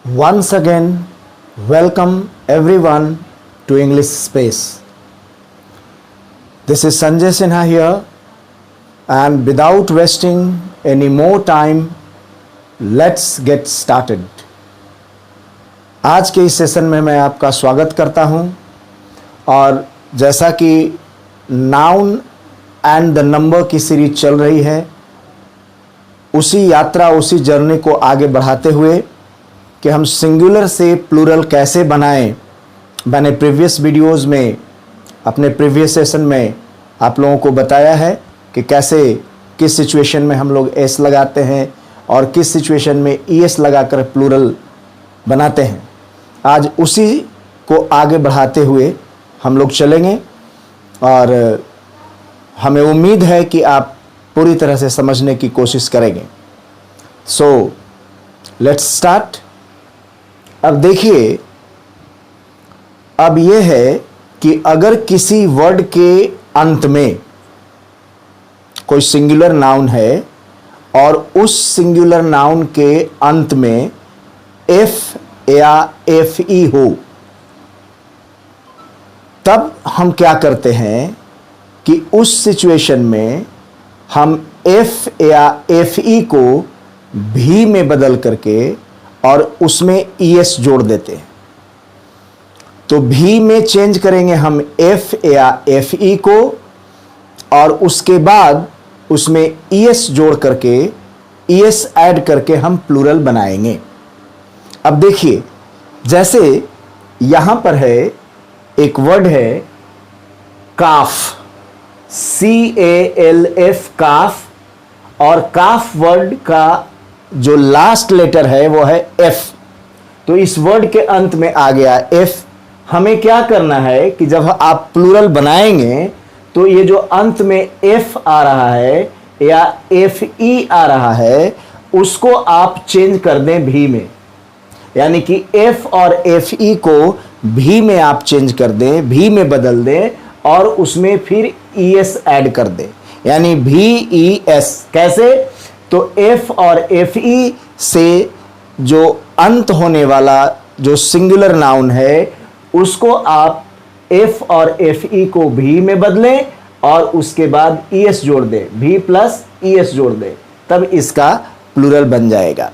Once again, welcome everyone to English Space. This is Sanjay Sinha here, and without wasting any more time, let's get started. आज के इस session में मैं आपका स्वागत करता हूं और जैसा कि नाउन एंड द नंबर की सीरीज चल रही है, उसी यात्रा उसी जर्नी को आगे बढ़ाते हुए कि हम सिंगुलर से प्लूरल कैसे बनाएं, मैंने प्रीवियस वीडियोस में अपने प्रीवियस सेशन में आप लोगों को बताया है कि कैसे किस सिचुएशन में हम लोग एस लगाते हैं और किस सिचुएशन में ईएस लगाकर प्लूरल बनाते हैं। आज उसी को आगे बढ़ाते हुए हम लोग चलेंगे और हमें उम्मीद है कि आप पूरी तरह से समझने की कोशिश करेंगे। So let's start. अब देखिए, अब यह है कि अगर किसी वर्ड के अंत में कोई सिंगुलर नाउन है और उस सिंगुलर नाउन के अंत में एफ या एफ ई हो, तब हम क्या करते हैं कि उस सिचुएशन में हम एफ या एफ ई को भी में बदल करके और उसमें ईएस जोड़ देते हैं। तो भी में चेंज करेंगे हम एफ या एफ ई को और उसके बाद उसमें ईएस जोड़ करके ईएस ऐड करके हम प्लूरल बनाएंगे। अब देखिए, जैसे यहां पर है एक वर्ड है काफ, CALF काफ, और काफ वर्ड का जो लास्ट लेटर है वो है एफ। तो इस वर्ड के अंत में आ गया एफ। हमें क्या करना है कि जब आप प्लूरल बनाएंगे तो ये जो अंत में एफ आ रहा है या एफ ई आ रहा है, उसको आप चेंज कर दें भी में, यानी कि एफ और एफ ई को भी में आप चेंज कर दें, भी में बदल दें और उसमें फिर ईएस ऐड कर दें, यानी भी ई एस। कैसे? तो एफ और एफ ई से जो अंत होने वाला जो सिंगुलर नाउन है उसको आप एफ और एफ ई को भी में बदलें और उसके बाद ईएस जोड़ दें, भी प्लस ईएस जोड़ दें, तब इसका प्लूरल बन जाएगा।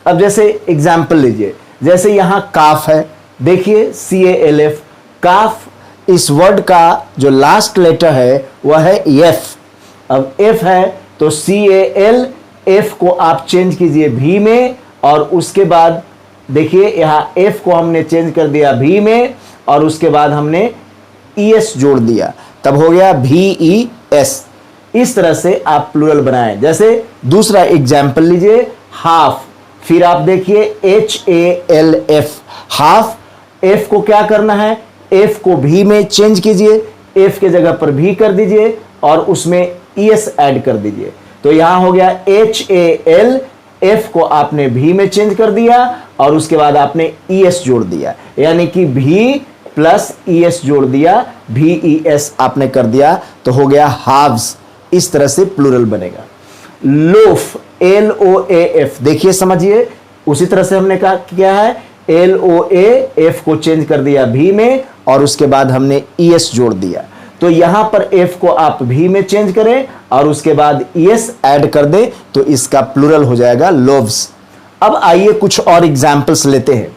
अब जैसे एग्जाम्पल लीजिए, जैसे यहां काफ है, देखिए CALF काफ, इस वर्ड का जो लास्ट लेटर है वह है एफ। अब एफ है तो CALF को आप चेंज कीजिए भी में और उसके बाद देखिए यहां एफ को हमने चेंज कर दिया भी में और उसके बाद हमने ईएस जोड़ दिया, तब हो गया VES। इस तरह से आप प्लूरल बनाएं। जैसे दूसरा एग्जाम्पल लीजिए, हाफ, फिर आप देखिए HALF हाफ, एफ को क्या करना है, एफ को भी में चेंज कीजिए, एफ के जगह पर भी कर दीजिए और उसमें ईएस ऐड कर दीजिए। तो यहां हो गया HAL, एफ को आपने भी में चेंज कर दिया और उसके बाद आपने ईएस जोड़ दिया, यानी कि भी प्लस ईएस जोड़ दिया, VES आपने कर दिया, तो हो गया हाव्स। इस तरह से प्लूरल बनेगा। लोफ, LOAF, देखिए समझिए, उसी तरह से हमने कहा क्या है, LOAF को चेंज कर दिया भी में और उसके बाद हमने ईएस जोड़ दिया। तो यहां पर एफ को आप भी में चेंज करें और उसके बाद ईएस ऐड कर दें तो इसका प्लूरल हो जाएगा लोव्स। अब आइए कुछ और एग्जाम्पल्स लेते हैं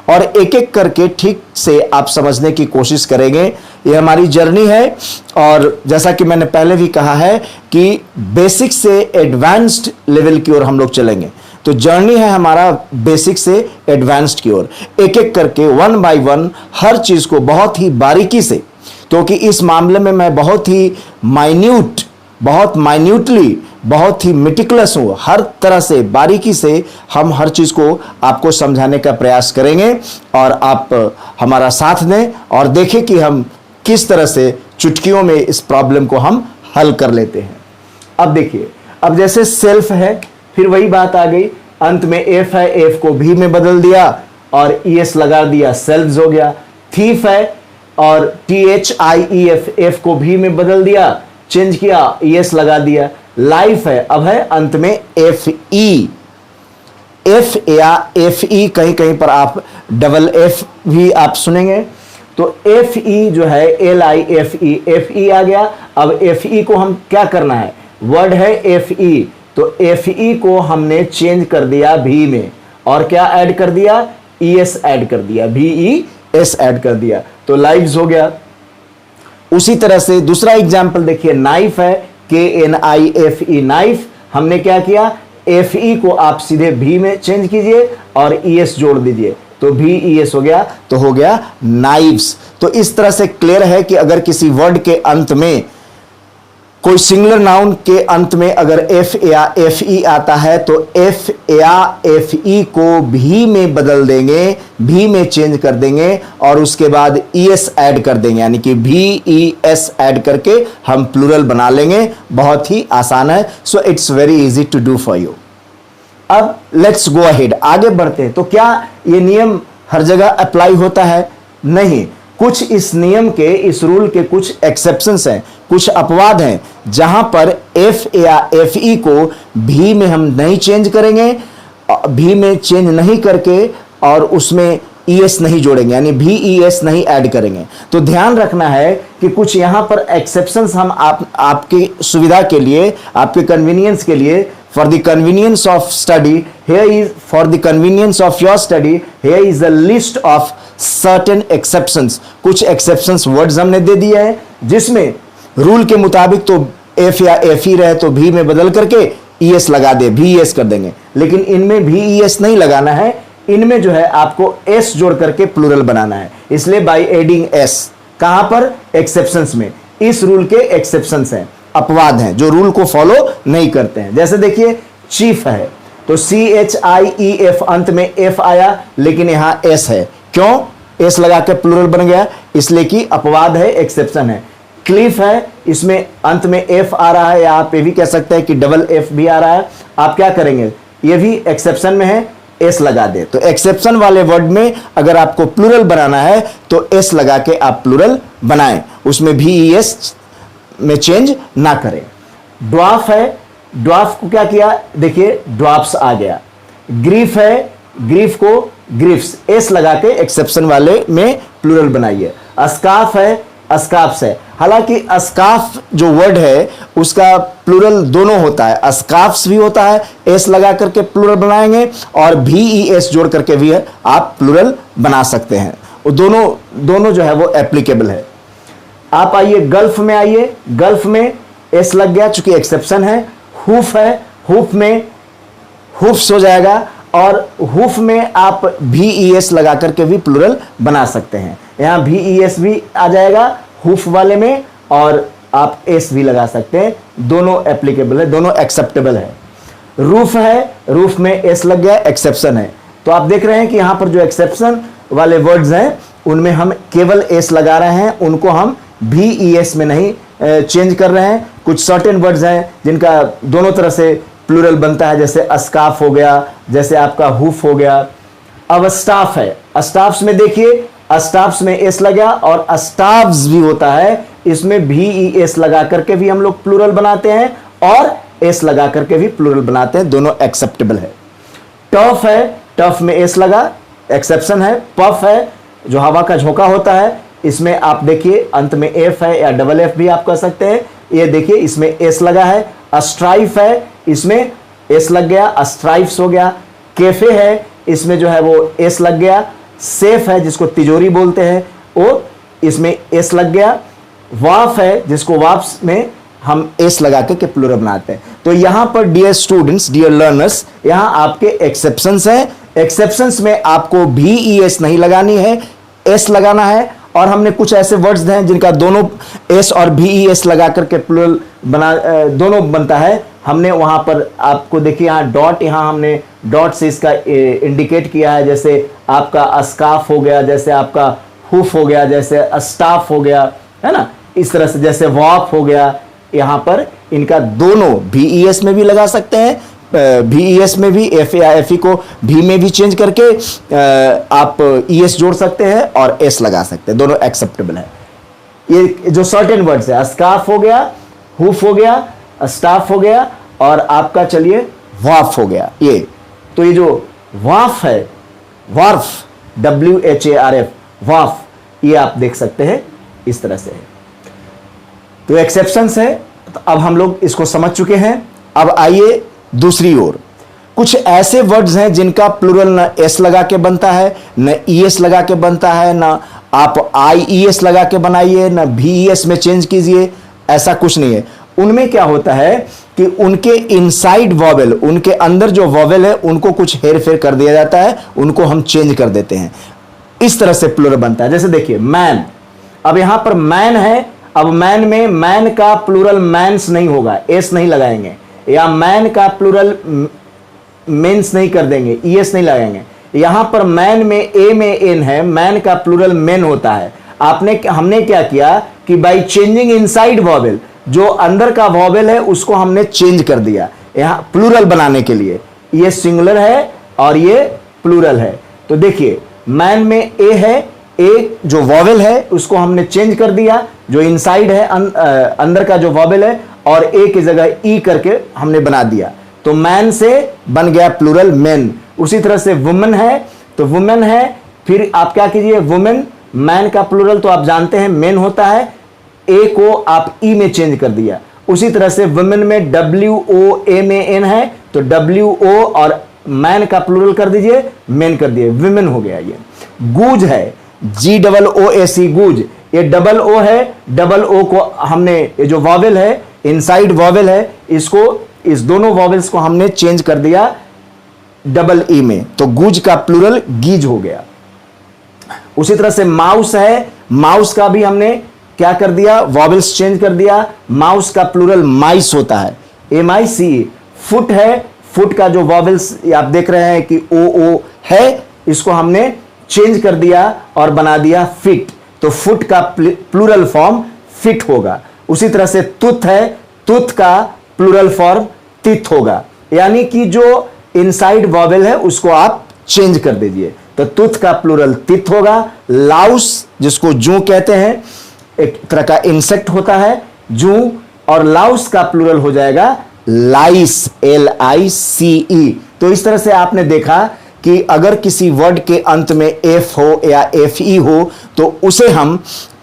और एक एक करके ठीक से आप समझने की कोशिश करेंगे। ये हमारी जर्नी है और जैसा कि मैंने पहले भी कहा है कि बेसिक से एडवांस्ड लेवल की ओर हम लोग चलेंगे। तो जर्नी है हमारा बेसिक से एडवांस्ड की ओर, एक एक करके वन बाय वन हर चीज को बहुत ही बारीकी से, क्योंकि इस मामले में मैं बहुत ही माइन्यूटली बहुत ही मेटिकुलस हूं, हर तरह से बारीकी से हम हर चीज को आपको समझाने का प्रयास करेंगे और आप हमारा साथ दें और देखें कि हम किस तरह से चुटकियों में इस प्रॉब्लम को हम हल कर लेते हैं। अब देखिए, अब जैसे सेल्फ है, फिर वही बात आ गई, अंत में एफ है, एफ को भी में बदल दिया और ईएस लगा दिया, सेल्व्स हो गया। थीफ है और THIEF, एफ को भी में बदल दिया, चेंज किया, ईएस लगा दिया। लाइफ है, अब है अंत में FE, एफ या एफ ई, कहीं कहीं पर आप डबल एफ भी आप सुनेंगे। तो एफ ई जो है एफ ई आ गया। अब एफ ई को हम क्या करना है, वर्ड है एफ ई, तो एफ ई को हमने चेंज कर दिया भी में, और क्या ऐड कर दिया, ई एस ऐड कर दिया, भी ई एस ऐड कर दिया, तो लाइव्स हो गया। उसी तरह से दूसरा एग्जाम्पल देखिए, नाइफ है, K N I F E, knife, हमने क्या किया, एफ ई को आप सीधे भी में चेंज कीजिए और ई एस जोड़ दीजिए, तो भी ई एस हो गया, तो हो गया नाइव्स। तो इस तरह से क्लियर है कि अगर किसी वर्ड के अंत में, कोई सिंगुलर नाउन के अंत में अगर एफ या एफ ई आता है, तो एफ या एफ ई को भी में बदल देंगे, भी में चेंज कर देंगे और उसके बाद ई एस ऐड कर देंगे, यानी कि भी ई एस ऐड करके हम प्लूरल बना लेंगे। बहुत ही आसान है। So it's very easy to do for you. अब लेट्स गो अहेड, आगे बढ़ते हैं। तो क्या ये नियम हर जगह अप्लाई होता है? नहीं, कुछ इस नियम के, इस रूल के कुछ एक्सेप्शंस हैं, कुछ अपवाद हैं, जहां पर एफ या एफ ई को भी में हम नहीं चेंज करेंगे, भी में चेंज नहीं करके और उसमें ई एस नहीं जोड़ेंगे, यानी भी ई एस नहीं ऐड करेंगे। तो ध्यान रखना है कि कुछ यहां पर एक्सेप्शंस हम आपकी सुविधा के लिए, आपके कन्वीनियंस के लिए, for the convenience of study, for the convenience of your study, here is a list of certain exceptions। कुछ exceptions words हमने दे दिए हैं, जिसमें रूल के मुताबिक तो एफ या एफ ई रहे तो भी में बदल करके ई एस लगा दे, भी एस कर देंगे, लेकिन इनमें भी ई एस नहीं लगाना है, इनमें जो है आपको एस जोड़ करके प्लूरल बनाना है। इसलिए बाय एडिंग एस, कहां पर, एक्सेप्शंस में। इस रूल के एक्सेप्शंस हैं, अपवाद हैं, जो रूल को फॉलो नहीं करते हैं। जैसे देखिए, चीफ है तो CHIEF, अंत में एफ आया लेकिन यहां एस है, क्यों, एस लगा के प्लूरल बन गया, इसलिए कि अपवाद है, एक्सेप्शन है। क्लिफ है, इसमें अंत में एफ आ रहा है, या आप ये भी कह सकते हैं कि डबल एफ भी आ रहा है। आप क्या करेंगे, ये भी एक्सेप्शन में है, एस लगा दे। तो एक्सेप्शन वाले वर्ड में अगर आपको प्लूरल बनाना है तो एस लगा के आप प्लूरल बनाएं, उसमें भी ई एस में चेंज ना करें। ड्वार्फ है, ड्वार्फ को क्या किया, देखिए ड्वार्फ्स आ गया। ग्रीफ है, ग्रीफ को ग्रीफ्स, एस लगा के एक्सेप्शन वाले में प्लूरल बनाइए। अस्काफ है, अस्काफ्स है। हालांकि अस्काफ जो वर्ड है उसका प्लूरल दोनों होता है, अस्काफ्स भी होता है, एस लगा करके प्लूरल बनाएंगे और भी ई एस जोड़ करके भी आप प्लूरल बना सकते हैं। वो दोनों जो है वो एप्लीकेबल है। आप आइए गल्फ में, आइए गल्फ में एस लग गया चूंकि एक्सेप्शन है। हुफ है, हुफ में हुफ्स हो जाएगा और हुफ में आप भी ई एस लगा करके भी प्लूरल बना सकते हैं। यहां भी ई एस भी आ जाएगा हुफ वाले में और आप एस भी लगा सकते हैं, दोनों एप्लीकेबल है, दोनों एक्सेप्टेबल है। रूफ है, रूफ में एस लग गया, एक्सेप्शन है। तो आप देख रहे हैं कि यहां पर जो एक्सेप्शन वाले वर्ड्स हैं उनमें हम केवल एस लगा रहे हैं, उनको हम भी ई एस में नहीं चेंज कर रहे हैं। कुछ सर्टेन वर्ड्स हैं जिनका दोनों तरह से प्लूरल बनता है, जैसे अस्काफ हो गया, जैसे आपका हुफ हो गया। अब अस्टाफ है, अस्टाफ्स में देखिए, अस्टाफ्स में एस लगा और अस्टाफ्स भी होता है, इसमें भी ई एस लगा करके भी हम लोग प्लूरल बनाते हैं और एस लगा करके भी प्लूरल बनाते हैं, दोनों एक्सेप्टेबल है। टफ है, टफ में एस लगा, एक्सेप्शन है। पफ है, जो हवा का झोंका होता है, इसमें आप देखिए अंत में एफ है या डबल एफ भी आप कह सकते हैं। ये देखिए इसमें एस लगा है। अस्ट्राइफ है, इसमें एस लग गया, अस्ट्राइफ्स हो गया। कैफे है, इसमें जो है वो एस लग गया। सेफ है, जिसको तिजोरी बोलते हैं, वो इसमें एस लग गया। वाफ है, जिसको वाफ्स में हम एस लगा के प्लूरल बनाते हैं। तो यहां पर डियर स्टूडेंट्स, डियर लर्नर्स, यहां आपके एक्सेप्शंस हैं। एक्सेप्शंस में आपको भी ई एस नहीं लगानी है, एस लगाना है। और हमने कुछ ऐसे वर्ड्स हैं जिनका दोनों एस और भी ई एस लगा करके प्लूरल बना, दोनों बनता है। हमने वहां पर आपको देखिए यहाँ डॉट, यहाँ हमने डॉट से इसका इंडिकेट किया है, जैसे आपका अस्काफ हो गया, जैसे आपका हुफ हो गया, जैसे अस्टाफ हो गया, है ना, इस तरह से जैसे वॉफ हो गया। यहाँ पर इनका दोनों भी ई एस में भी लगा सकते हैं, भी ई एस में भी, एफ या एफ ई को भी में भी चेंज करके आप ई एस जोड़ सकते हैं और एस लगा सकते हैं, दोनों एक्सेप्टेबल है। ये जो सर्टेन वर्ड्स है, अस्काफ हो गया, हुफ हो गया, स्टाफ हो गया और आपका चलिए वाफ हो गया। ये तो ये जो वाफ है, वार्फ, WHARF, वाफ, ये आप देख सकते हैं इस तरह से है। तो एक्सेप्शंस है, तो अब हम लोग इसको समझ चुके हैं। अब आइए दूसरी ओर, कुछ ऐसे वर्ड्स हैं जिनका प्लूरल न एस लगा के बनता है, न ईएस लगा के बनता है, ना आप IES लगा के बनाइए, ना VES में चेंज कीजिए, ऐसा कुछ नहीं है। उनमें क्या होता है कि उनके इनसाइड वॉवेल, उनके अंदर जो वॉवेल है उनको कुछ हेर फेर कर दिया जाता है, उनको हम चेंज कर देते हैं, इस तरह से प्लूरल बनता है। जैसे देखिए मैन, अब यहां पर मैन है, अब मैन में मैन का प्लूरल मैंस नहीं होगा, एस नहीं लगाएंगे, या मैन का प्लूरल मेंस नहीं कर देंगे, ईएस नहीं लगाएंगे। यहां पर मैन में ए में एन है, मैन का प्लूरल मेन होता है। हमने क्या किया कि बाई चेंजिंग इनसाइड वॉवेल, जो अंदर का वॉवेल है उसको हमने चेंज कर दिया यहां प्लूरल बनाने के लिए। ये सिंगुलर है और ये प्लूरल है। तो देखिए मैन में ए है, ए जो वॉवेल है उसको हमने चेंज कर दिया, जो इनसाइड है अंदर का जो वॉवेल है, और ए की जगह ई करके हमने बना दिया, तो मैन से बन गया प्लूरल मेन। उसी तरह से वुमेन है, तो वुमेन है, फिर आप क्या कीजिए वुमेन, मैन का प्लूरल तो आप जानते हैं मेन होता है, ए को आप ई में चेंज कर दिया। उसी तरह से वुमेन में WOMAN है, तो WO और मैन का प्लूरल कर दीजिए, मेन कर दिए, वुमेन हो गया। ये गूज है, GOOAC, गूज, ये डबल ओ है, डबल ओ को हमने, ये जो वॉवेल है इनसाइड वॉवेल है, इसको, इस दोनों वॉवेल्स को हमने चेंज कर दिया डबल ई में, तो गूज का प्लूरल गीज हो गया। उसी तरह से माउस है, माउस का भी हमने क्या कर दिया, वॉवेल्स चेंज कर दिया, माउस का प्लूरल माइस होता है, MICE। फुट है, फुट का जो वॉवेल्स आप देख रहे हैं कि OO है, इसको हमने चेंज कर दिया और बना दिया फिट, तो फुट का प्लूरल फॉर्म फिट होगा। उसी तरह से तुथ है, तुथ का प्लूरल फॉर्म तिथ होगा, यानी कि जो इनसाइड वॉवेल है उसको आप चेंज कर दीजिए, तो तुथ का प्लूरल तिथ होगा। लाउस, जिसको जू कहते हैं, एक तरह का इंसेक्ट होता है जू, और लाउस का प्लूरल हो जाएगा लाइस, LICE। तो इस तरह से आपने देखा कि अगर किसी वर्ड के अंत में F हो या FE हो तो उसे हम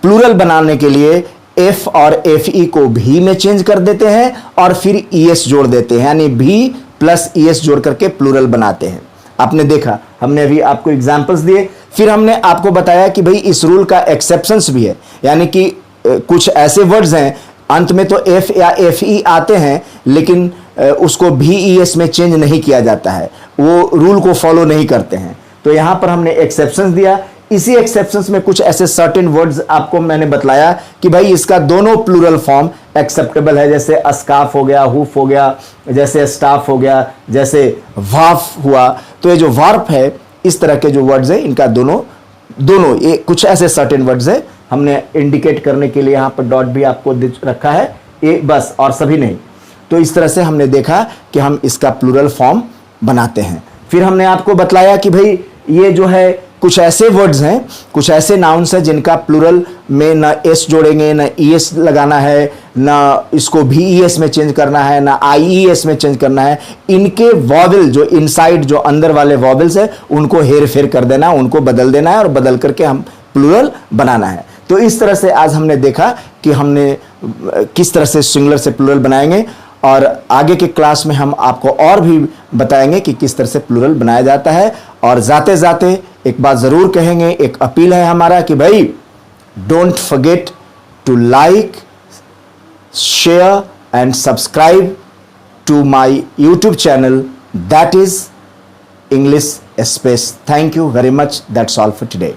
प्लूरल बनाने के लिए F और FE को भी में चेंज कर देते हैं और फिर ES जोड़ देते हैं, यानी भी प्लस ES जोड़ करके प्लूरल बनाते हैं। आपने देखा, हमने अभी आपको एग्जाम्पल्स दिए, फिर हमने आपको बताया कि भाई इस रूल का एक्सेप्शंस भी है, यानी कि कुछ ऐसे वर्ड्स हैं अंत में तो F या FE आते हैं लेकिन उसको VES में चेंज नहीं किया जाता है, वो रूल को फॉलो नहीं करते हैं। तो यहां पर हमने एक्सेप्शंस दिया। इसी एक्सेप्शंस में कुछ ऐसे सर्टेन वर्ड्स आपको मैंने बतलाया कि भाई इसका दोनों प्लूरल फॉर्म एक्सेप्टेबल है, जैसे अस्काफ हो गया, हुफ हो गया, जैसे स्टाफ हो गया, जैसे वाफ हुआ। तो ये जो वार्प है, इस तरह के जो वर्ड्स है, इनका दोनों ये कुछ ऐसे सर्टेन वर्ड्स है, हमने इंडिकेट करने के लिए यहां पर डॉट भी आपको रखा है, ये बस, और सभी नहीं। तो इस तरह से हमने देखा कि हम इसका प्लूरल फॉर्म बनाते हैं। फिर हमने आपको बतलाया कि भाई ये जो है कुछ ऐसे वर्ड्स हैं, कुछ ऐसे नाउन्स हैं जिनका प्लूरल में ना एस जोड़ेंगे, ना ES लगाना है, ना इसको VES में चेंज करना है, ना IES में चेंज करना है। इनके वॉवेल जो इनसाइड, जो अंदर वाले वॉवेल्स है, उनको हेर फेर कर देना, उनको बदल देना है और बदल करके हम प्लूरल बनाना है। तो इस तरह से आज हमने देखा कि हमने किस तरह से सिंगुलर से प्लूरल बनाएंगे, और आगे के क्लास में हम आपको और भी बताएंगे कि किस तरह से प्लूरल बनाया जाता है। और जाते जाते एक बात ज़रूर कहेंगे, एक अपील है हमारा कि भाई don't forget to like, share and subscribe to my YouTube channel, that is English space. Thank you very much, that's all for today.